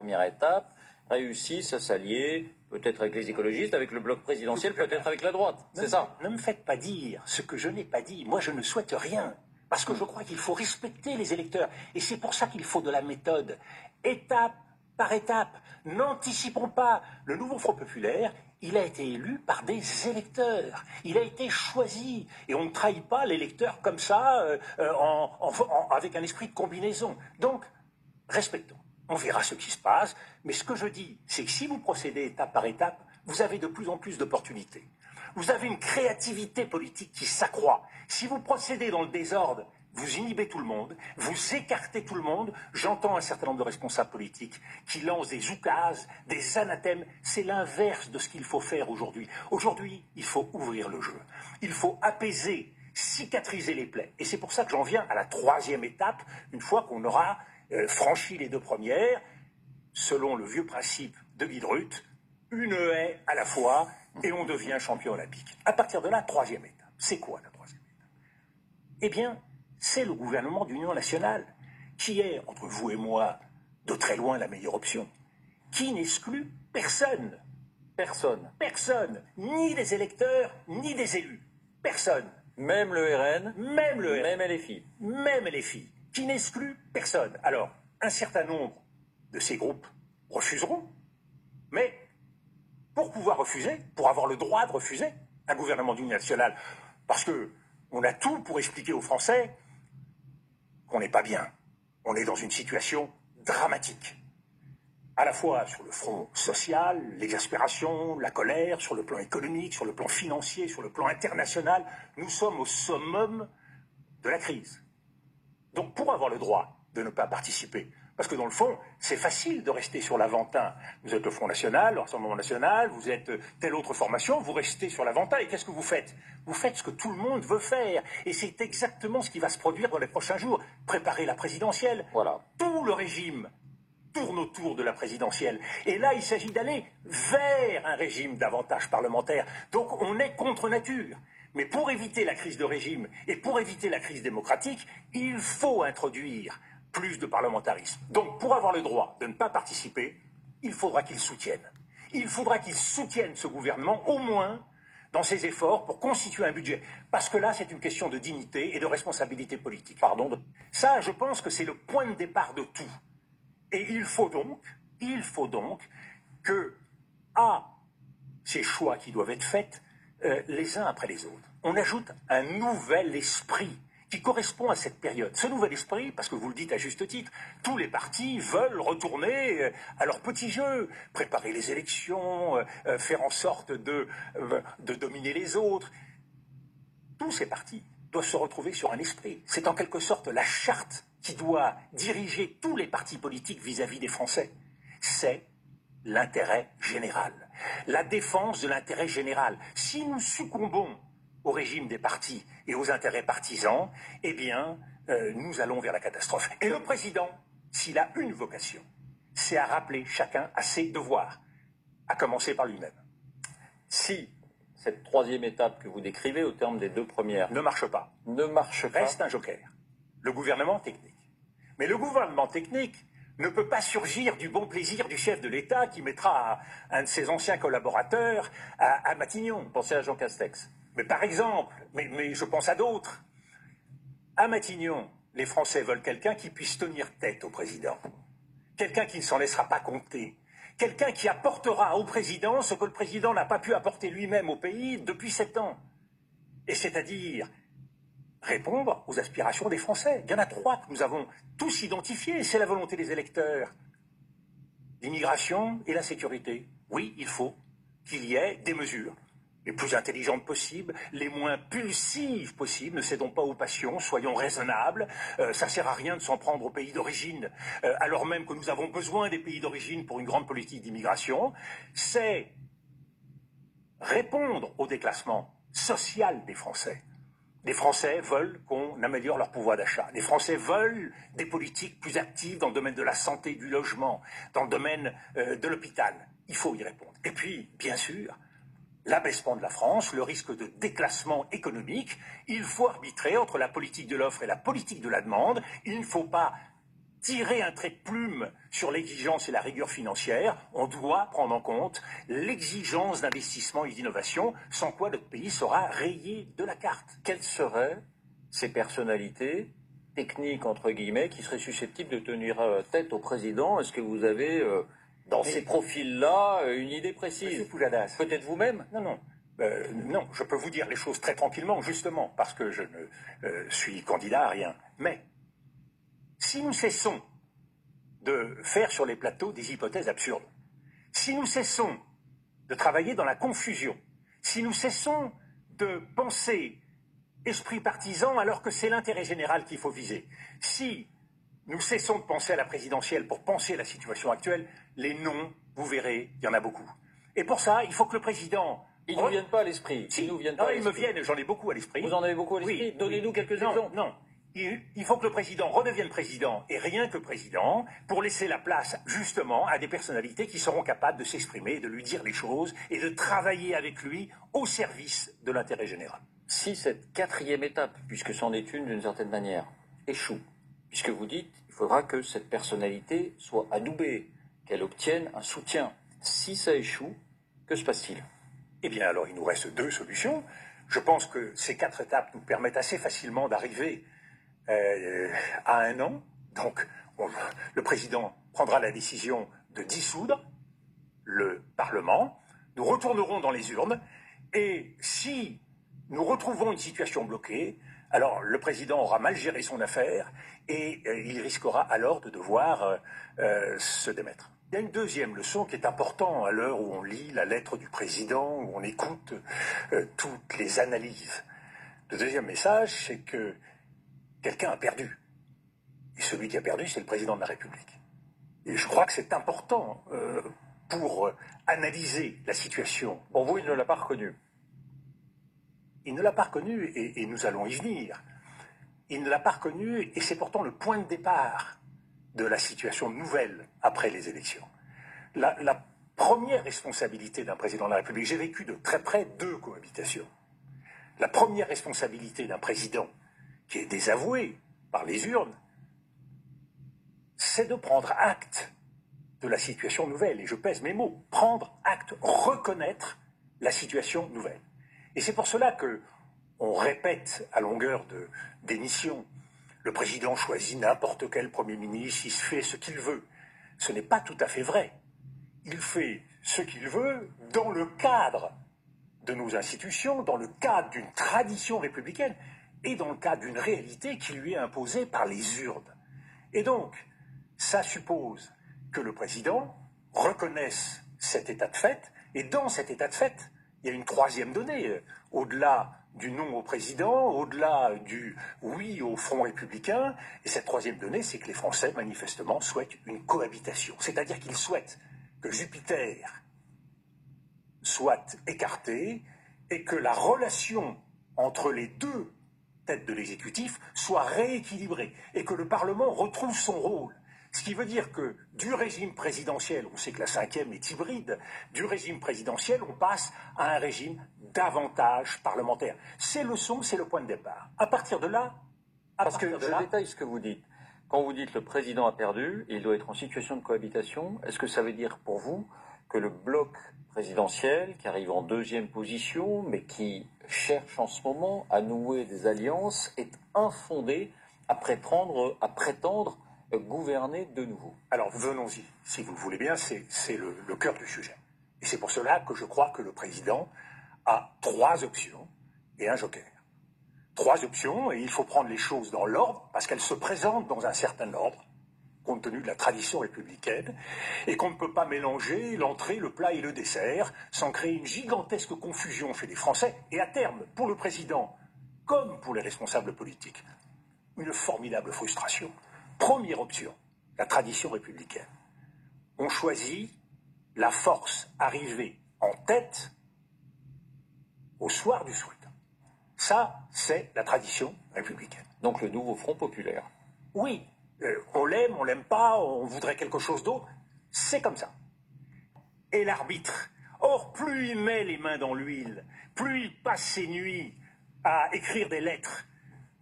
première étape, réussissent à s'allier, peut-être avec les écologistes, avec le bloc présidentiel, peut-être avec la droite. C'est ça. Ne me faites pas dire ce que je n'ai pas dit. Moi, je ne souhaite rien. Parce que je crois qu'il faut respecter les électeurs. Et c'est pour ça qu'il faut de la méthode. Étape par étape. N'anticipons pas. Le nouveau Front populaire, il a été élu par des électeurs. Il a été choisi. Et on ne trahit pas l'électeur comme ça, avec un esprit de combinaison. Donc, respectons. On verra ce qui se passe. Mais ce que je dis, c'est que si vous procédez étape par étape, vous avez de plus en plus d'opportunités. Vous avez une créativité politique qui s'accroît. Si vous procédez dans le désordre, vous inhibez tout le monde, vous écartez tout le monde. J'entends un certain nombre de responsables politiques qui lancent des oukases, des anathèmes. C'est l'inverse de ce qu'il faut faire aujourd'hui. Aujourd'hui, il faut ouvrir le jeu. Il faut apaiser, cicatriser les plaies. Et c'est pour ça que j'en viens à la troisième étape, une fois qu'on aura franchi les deux premières, selon le vieux principe de Guy-Druth, une haie à la fois, et on devient champion olympique. À partir de là, troisième étape. C'est quoi la troisième étape? Eh bien, c'est le gouvernement d'union nationale, qui est, entre vous et moi, de très loin la meilleure option, qui n'exclut personne. Personne. Personne. Ni des électeurs, ni des élus. Personne. Même le RN, Même le RN. même LFI. Même LFI, qui n'exclut personne. Alors, un certain nombre de ces groupes refuseront, mais pour pouvoir refuser, pour avoir le droit de refuser un gouvernement d'union nationale, parce qu'on a tout pour expliquer aux Français qu'on n'est pas bien. On est dans une situation dramatique. À la fois sur le front social, l'exaspération, la colère, sur le plan économique, sur le plan financier, sur le plan international, nous sommes au summum de la crise. Donc pour avoir le droit de ne pas participer, parce que dans le fond, c'est facile de rester sur l'Aventin. Vous êtes le Front National, le Rassemblement National, vous êtes telle autre formation, vous restez sur l'Aventin, et qu'est-ce que vous faites? Vous faites ce que tout le monde veut faire, et c'est exactement ce qui va se produire dans les prochains jours. Préparez la présidentielle. Voilà. Tout le régime tourne autour de la présidentielle. Et là, il s'agit d'aller vers un régime davantage parlementaire. Donc on est contre nature. Mais pour éviter la crise de régime et pour éviter la crise démocratique, il faut introduire plus de parlementarisme. Donc pour avoir le droit de ne pas participer, il faudra qu'ils soutiennent. Il faudra qu'ils soutiennent ce gouvernement, au moins dans ses efforts pour constituer un budget. Parce que là, c'est une question de dignité et de responsabilité politique. Ça, je pense que c'est le point de départ de tout. Et il faut donc que, à ces choix qui doivent être faits, les uns après les autres, on ajoute un nouvel esprit qui correspond à cette période. Ce nouvel esprit, parce que vous le dites à juste titre, tous les partis veulent retourner à leur petit jeu, préparer les élections, faire en sorte de dominer les autres. Tous ces partis doivent se retrouver sur un esprit. C'est en quelque sorte la charte qui doit diriger tous les partis politiques vis-à-vis des Français. C'est l'intérêt général, la défense de l'intérêt général. Si nous succombons au régime des partis et aux intérêts partisans, eh bien, nous allons vers la catastrophe. Et le président, s'il a une vocation, c'est à rappeler chacun à ses devoirs, à commencer par lui-même. Si cette troisième étape que vous décrivez au terme des deux premières ne marche pas, reste un joker, le gouvernement technique. Mais le gouvernement technique ne peut pas surgir du bon plaisir du chef de l'État qui mettra un de ses anciens collaborateurs à Matignon. Pensez à Jean Castex. Mais par exemple, mais je pense à d'autres. À Matignon, les Français veulent quelqu'un qui puisse tenir tête au président. Quelqu'un qui ne s'en laissera pas compter. Quelqu'un qui apportera au président ce que le président n'a pas pu apporter lui-même au pays depuis 7 ans. Et c'est-à-dire répondre aux aspirations des Français. Il y en a 3 que nous avons tous identifiées. C'est la volonté des électeurs. L'immigration et la sécurité. Oui, il faut qu'il y ait des mesures les plus intelligentes possibles, les moins pulsives possibles. Ne cédons pas aux passions, soyons raisonnables. Ça ne sert à rien de s'en prendre aux pays d'origine, alors même que nous avons besoin des pays d'origine pour une grande politique d'immigration. C'est répondre au déclassement social des Français. Les Français veulent qu'on améliore leur pouvoir d'achat. Les Français veulent des politiques plus actives dans le domaine de la santé, du logement, dans le domaine de l'hôpital. Il faut y répondre. Et puis, bien sûr, l'abaissement de la France, le risque de déclassement économique. Il faut arbitrer entre la politique de l'offre et la politique de la demande. Il ne faut pas tirer un trait de plume sur l'exigence et la rigueur financière, on doit prendre en compte l'exigence d'investissement et d'innovation, sans quoi notre pays sera rayé de la carte. Quelles seraient ces personnalités techniques, entre guillemets, qui seraient susceptibles de tenir tête au président? Est-ce que vous avez, dans ces profils-là, une idée précise? Monsieur Poujadas. Peut-être vous-même? Non. Non, je peux vous dire les choses très tranquillement, justement, parce que je ne suis candidat à rien. Mais si nous cessons de faire sur les plateaux des hypothèses absurdes, si nous cessons de travailler dans la confusion, si nous cessons de penser esprit partisan alors que c'est l'intérêt général qu'il faut viser, si nous cessons de penser à la présidentielle pour penser à la situation actuelle, les noms, vous verrez, il y en a beaucoup. Et pour ça, il faut que le président... Ils ne nous viennent pas à l'esprit. Si, ils nous viennent pas à ils me viennent, j'en ai beaucoup à l'esprit. Vous en avez beaucoup à l'esprit? Oui, Donnez-nous quelques exemples. Non. Il faut que le président redevienne président, et rien que président, pour laisser la place, justement, à des personnalités qui seront capables de s'exprimer, de lui dire les choses, et de travailler avec lui au service de l'intérêt général. Si cette quatrième étape, puisque c'en est une d'une certaine manière, échoue, puisque vous dites qu'il faudra que cette personnalité soit adoubée, qu'elle obtienne un soutien. Si ça échoue, que se passe-t-il? Eh bien, alors, il nous reste deux solutions. Je pense que ces 4 étapes nous permettent assez facilement d'arriver à 1 an. Donc, le président prendra la décision de dissoudre le Parlement. Nous retournerons dans les urnes. Et si nous retrouvons une situation bloquée, alors le président aura mal géré son affaire et il risquera alors de devoir se démettre. Il y a une deuxième leçon qui est importante à l'heure où on lit la lettre du président, où on écoute toutes les analyses. Le deuxième message, c'est que quelqu'un a perdu. Et celui qui a perdu, c'est le président de la République. Et je crois que c'est important pour analyser la situation. Pour vous, il ne l'a pas reconnu. Il ne l'a pas reconnu, et nous allons y venir. Il ne l'a pas reconnu, et c'est pourtant le point de départ de la situation nouvelle après les élections. La première responsabilité d'un président de la République, j'ai vécu de très près 2 cohabitations. La première responsabilité d'un président qui est désavoué par les urnes, c'est de prendre acte de la situation nouvelle. Et je pèse mes mots, prendre acte, reconnaître la situation nouvelle. Et c'est pour cela que on répète à longueur d'émissions, le président choisit n'importe quel Premier ministre, il se fait ce qu'il veut. Ce n'est pas tout à fait vrai. Il fait ce qu'il veut dans le cadre de nos institutions, dans le cadre d'une tradition républicaine et dans le cadre d'une réalité qui lui est imposée par les urnes. Et donc, ça suppose que le président reconnaisse cet état de fait, et dans cet état de fait, il y a une troisième donnée, au-delà du non au président, au-delà du oui au Front républicain, et cette troisième donnée, c'est que les Français, manifestement, souhaitent une cohabitation. C'est-à-dire qu'ils souhaitent que Jupiter soit écarté et que la relation entre les deux têtes de l'exécutif soit rééquilibrée et que le Parlement retrouve son rôle. Ce qui veut dire que du régime présidentiel, on sait que la 5e est hybride, du régime présidentiel, on passe à un régime davantage parlementaire. Ces leçons, c'est le point de départ. À partir de là... Parce que je détaille ce que vous dites. Quand vous dites le président a perdu, il doit être en situation de cohabitation, est-ce que ça veut dire pour vous que le bloc présidentiel, qui arrive en 2e position, mais qui cherche en ce moment à nouer des alliances, est infondé à prétendre gouverner de nouveau? Alors venons-y, si vous le voulez bien, c'est le cœur du sujet. Et c'est pour cela que je crois que le président a 3 options et un joker. 3 options, et il faut prendre les choses dans l'ordre, parce qu'elles se présentent dans un certain ordre, compte tenu de la tradition républicaine, et qu'on ne peut pas mélanger l'entrée, le plat et le dessert, sans créer une gigantesque confusion chez les Français, et à terme, pour le président, comme pour les responsables politiques, une formidable frustration. Première option, la tradition républicaine. On choisit la force arrivée en tête au soir du scrutin. Ça, c'est la tradition républicaine. Donc le nouveau Front populaire. Oui, on l'aime, on l'aime pas, on voudrait quelque chose d'autre. C'est comme ça. Et l'arbitre, or, plus il met les mains dans l'huile, plus il passe ses nuits à écrire des lettres,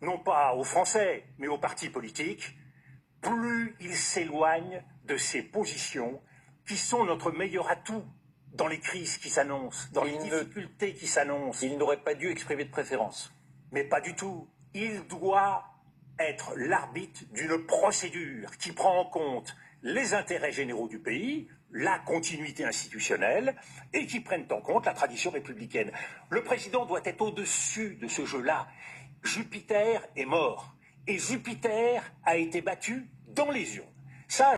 non pas aux Français, mais aux partis politiques, plus il s'éloigne de ces positions qui sont notre meilleur atout dans les crises qui s'annoncent, dans les difficultés qui s'annoncent. Il n'aurait pas dû exprimer de préférence. Mais pas du tout. Il doit être l'arbitre d'une procédure qui prend en compte les intérêts généraux du pays, la continuité institutionnelle, et qui prennent en compte la tradition républicaine. Le président doit être au-dessus de ce jeu-là. Jupiter est mort, et Jupiter a été battu dans les urnes. Ça,